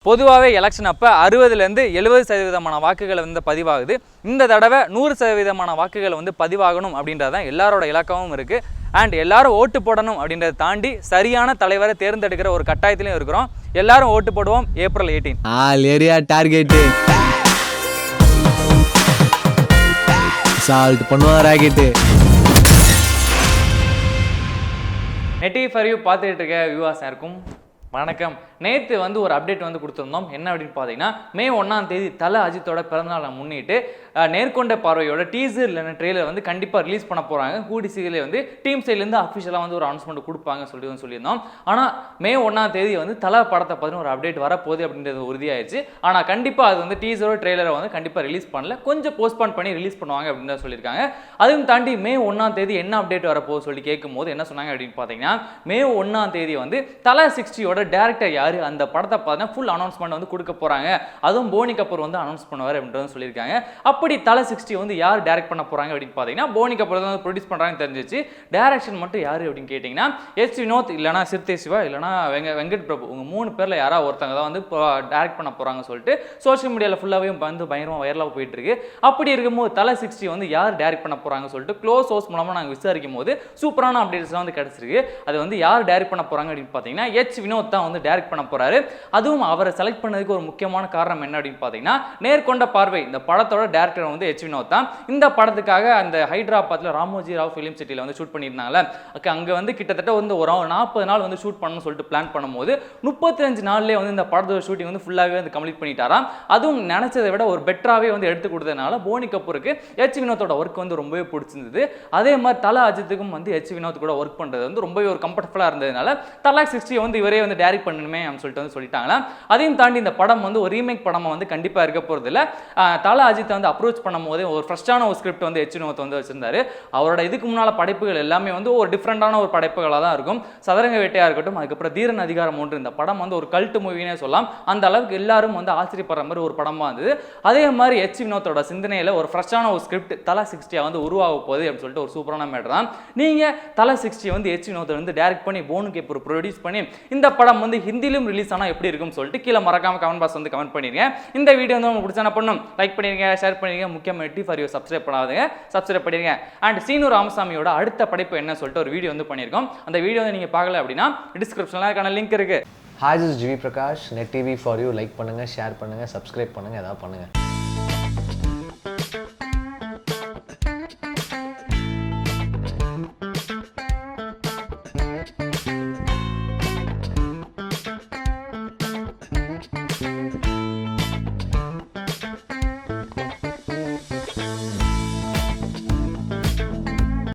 பொதுவாகவே எலெக்ஷன் அப்போ 60லேருந்து 70% வாக்குகள் வந்து பதிவாகுது. இந்த தடவை 100% வாக்குகள் வந்து பதிவாகணும் அப்படின்றது தான் எல்லாரோட இலக்காவும் இருக்குது. அண்ட் எல்லாரும் ஓட்டு போடணும் அப்படின்றத தாண்டி சரியான தலைவரை தேர்ந்தெடுக்கிற ஒரு கட்டாயத்திலையும் இருக்கிறோம். எல்லாரும் ஓட்டு போடுவோம் April 18. All area target salt பண்ணுவாங்க ராக்கெட்டு. நெட்டி ஃபார் யூ பார்த்துட்டு இருக்க வியூவர்ஸ் யாருக்கும் வணக்கம். நேற்று வந்து ஒரு அப்டேட் வந்து கொடுத்துருந்தோம். என்ன அப்படின்னு பார்த்தீங்கன்னா, மே 1 தல அஜித்தோட பிறந்தநாளை முன்னிட்டு நேர்கொண்ட பார்வையோட டீசர் இல்லைன்னா ட்ரெய்லர் வந்து கண்டிப்பாக ரிலீஸ் பண்ண போகிறாங்க. கூடி சீக்கிரம் வந்து டீம் சைட்லேருந்து அஃபிஷியலாக வந்து ஒரு அனௌன்ஸ்மெண்ட் கொடுப்பாங்க சொல்லியிருந்தோம். ஆனால் மே 1 வந்து தல படத்தை பற்றின ஒரு அப்டேட் வரப்போகுது அப்படின்றது உறுதியாயிருச்சு. ஆனால் கண்டிப்பாக அது வந்து டீசரோ ட்ரெய்லரை வந்து கண்டிப்பாக ரிலீஸ் பண்ணல, கொஞ்சம் போஸ்ட்பான் பண்ணி ரிலீஸ் பண்ணுவாங்க அப்படின்னு சொல்லியிருக்காங்க. அதையும் தாண்டி மே 1 என்ன அப்டேட் வரப்போகுது சொல்லி கேட்கும்போது என்ன சொன்னாங்க அப்படின்னு பார்த்தீங்கன்னா, மே 1 வந்து தல 60யோட டேரக்டர் யாரு, அந்த படத்தை பார்த்தீங்கன்னா ஃபுல் அனௌன்ஸ்மெண்ட் வந்து கொடுக்க போறாங்க. அதுவும் போனி கபூர் வந்து அனௌன்ஸ் பண்ணுவார் அப்படின்றது சொல்லியிருக்காங்க. அப்படி தல 60 வந்து யார் டைரக்ட் பண்ண போறாங்க அப்படின்னு பார்த்தீங்கன்னா, போனி கபூர் தான் ப்ரொடியூஸ் பண்றாங்கன்னு தெரிஞ்சிச்சு. டைரக்ஷன் மட்டும் யாரு அப்படின்னு கேட்டீங்கன்னா, எஸ் வினோத் இல்லைனா சிறுத்தை சிவா இல்லைனா வெங்கட் பிரபு, உங்க 3 பேர்ல யாராவது ஒருத்தங்க தான் வந்து டைரக்ட் பண்ண போறாங்க சொல்லிட்டு சோஷியல் மீடியாவில் ஃபுல்லாகவே வந்து பயங்கரமாக வைரலாக போயிட்டு இருக்கு. அப்படி இருக்கும்போது தல 60 வந்து யார் டைரக்ட் பண்ண போறாங்க சொல்லிட்டு க்ளோஸ் சோர்ஸ் மூலமாக நாங்கள் விசாரிக்கும் போது சூப்பரான அப்டேட்ஸ்லாம் வந்து கிடைச்சிருக்கு. அது வந்து யார் டைரக்ட் பண்ண போறாங்க அப்படின்னு பார்த்தீங்கன்னா, எச் வினோத் தான் வந்து டைரக்ட் பண்ண போறாரு. அதுவும் அவரை செலக்ட் பண்ணதுக்கு ஒரு முக்கியமான காரணம் என்ன அப்படின்னு பார்த்தீங்கன்னா, நேர்கொண்ட பார்வை இந்த படத்தோட டைரக்டர் வந்து எச் வினோத் தான். இந்த படத்துக்காக அந்த ஹைதராபாத்தில் ராமோஜி ராவ் ஃபிலிம் சிட்டியில் வந்து ஷூட் பண்ணியிருந்தாங்களே, அங்கே வந்து கிட்டத்தட்ட வந்து ஒரு 40 நாள் வந்து ஷூட் பண்ணணும்னு சொல்லிட்டு பிளான் பண்ணும்போது 35 நாள்லேயே வந்து இந்த படத்தோட ஷூட்டிங் வந்து ஃபுல்லாகவே வந்து கம்ப்ளீட் பண்ணிட்டாராம். அதுவும் நினைச்சதை விட ஒரு பெட்டராகவே வந்து எடுத்து கொடுத்ததுனால போனி கபூருக்கு எச் வினோத்தோட ஒர்க் வந்து ரொம்பவே பிடிச்சிருந்தது. அதே மாதிரி தல அஜித்துக்கும் வந்து எச் வினோத் கூட ஒர்க் பண்ணுறது வந்து ரொம்பவே ஒரு கம்ஃபர்டபுளாக இருந்ததுனால தல 60 வந்து இவரே வந்து டைரக்ட் பண்ணணுமே அப்படின்னு சொல்லிட்டு வந்து சொல்லிட்டாங்களா. அதையும் தாண்டி இந்த படம் வந்து ஒரு ரீமேக் படமாக வந்து கண்டிப்பாக இருக்க போகிறது இல்லை. தல அஜித்தை வந்து அப்ரோச் பண்ணும் போது ஒரு ஃப்ரெஷ்ஷான ஒரு ஸ்கிரிப்ட் வந்து எச் வினோத் வந்து வச்சிருந்தாரு. அவரோட இதுக்கு முன்னால் படைப்புகள் எல்லாமே வந்து ஒரு டிஃப்ரெண்டான ஒரு படைப்புகளாக தான் இருக்கும். சதுரங்க வேட்டையாக இருக்கட்டும், அதுக்கப்புறம் தீரன் அதிகாரம் 1, இந்த படம் வந்து ஒரு கல்ட் மூவினே சொல்லலாம். அந்த அளவுக்கு எல்லாரும் வந்து ஆச்சரியப்படுற மாதிரி ஒரு படமாக இருந்தது. அதே மாதிரி எச் வினோத்தோட சிந்தனையில் ஒரு ஃப்ரெஷ்ஷான ஒரு ஸ்கிரிப்ட் தல 60 வந்து உருவாக போகுது அப்படின்னு சொல்லிட்டு ஒரு சூப்பரான மேட்டர் தான். நீங்கள் தல 60 வந்து எச் வினோத்தை வந்து டைரக்ட் பண்ணி போனு கபூர் ப்ரொடியூஸ் பண்ணி இந்த படம் வந்து ஹிந்திலும் ரிலீஸ் ஆனால் எப்படி இருக்கும்னு சொல்லிட்டு கீழே மறக்காம கமெண்ட் பாக்ஸ் வந்து கமெண்ட் பண்ணிருங்க. இந்த வீடியோ வந்து உங்களுக்கு பிடிச்சா பண்ணும் லைக் பண்ணிருங்க, ஷேர் பண்ணிருங்க, முக்கியமாக நெட்டி ஃபார் யூ சப்ஸ்கிரைப் பண்ணாதுங்க, சப்ஸ்கிரைப் பண்ணிருங்க. அண்ட் சீனு ராமசாமியோட அடுத்த படைப்பு என்ன சொல்லிட்டு ஒரு வீடியோ வந்து பண்ணியிருக்கோம். அந்த வீடியோ வந்து நீங்கள் பார்க்கல அப்படின்னா டிஸ்கிரிப்ஷனில் அதுக்கான லிங்க் இருக்கு. Hi, this is GV Prakash. Net TV for you like பண்ணுங்க, ஷேர் பண்ணுங்க, சப்ஸ்கிரைப் பண்ணுங்க, ஏதாவது பண்ணுங்க.